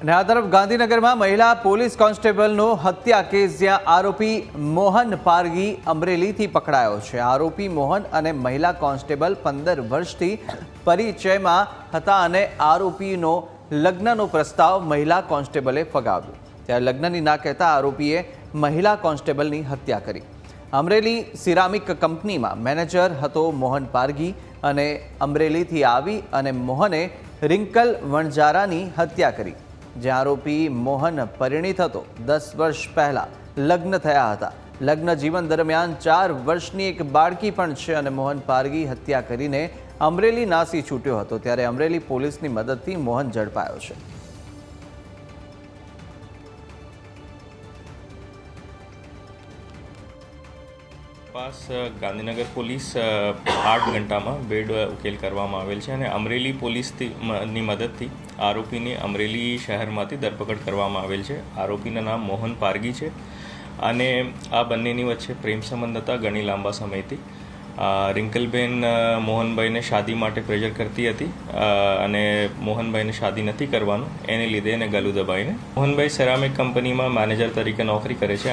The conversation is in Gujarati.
અને આ તરફ ગાંધીનગરમાં મહિલા પોલીસ કોન્સ્ટેબલનો હત્યા કેસ જ્યાં આરોપી મોહન પારગી અમરેલીથી પકડાયો છે। આરોપી મોહન અને મહિલા કોન્સ્ટેબલ 15 વર્ષથી પરિચયમાં હતા અને આરોપીનો લગ્નનો પ્રસ્તાવ મહિલા કોન્સ્ટેબલે ફગાવ્યો। ત્યારે લગ્નની ના કહેતા આરોપીએ મહિલા કોન્સ્ટેબલની હત્યા કરી। અમરેલી સિરામિક કંપનીમાં મેનેજર હતો મોહન પારગી અને અમરેલીથી આવી અને મોહને રિંકલ વણજારાની હત્યા કરી। જે આરોપી મોહન પરિણીત હતો। 10 વર્ષ પહેલા લગ્ન થયા હતા। લગ્ન જીવન દરમિયાન 4 વર્ષની એક બાળકી પણ છે અને મોહન પારગી હત્યા કરીને અમરેલી નાસી છૂટ્યો હતો। ત્યારે અમરેલી પોલીસની મદદથી મોહન ઝડપાયો છે। પાસ ગાંધીનગર પોલીસ 8 ઘંટામાં બેડ ઉકેલ કરવામાં આવેલ છે અને અમરેલી પોલીસની મદદથી આરોપીને અમરેલી શહેરમાંથી ધરપકડ કરવામાં આવેલ છે। આરોપીનું નામ મોહન પારગી છે અને આ બંનેની વચ્ચે પ્રેમ સંબંધ હતા ઘણી લાંબા સમયથી। રિંકલબેન મોહનભાઈને શાદી માટે પ્રેશર કરતી હતી અને મોહનભાઈને શાદી નથી કરવાનું એને લીધે એને ગળું દબાઈને મોહનભાઈ સેરામિક કંપનીમાં મેનેજર તરીકે નોકરી કરે છે।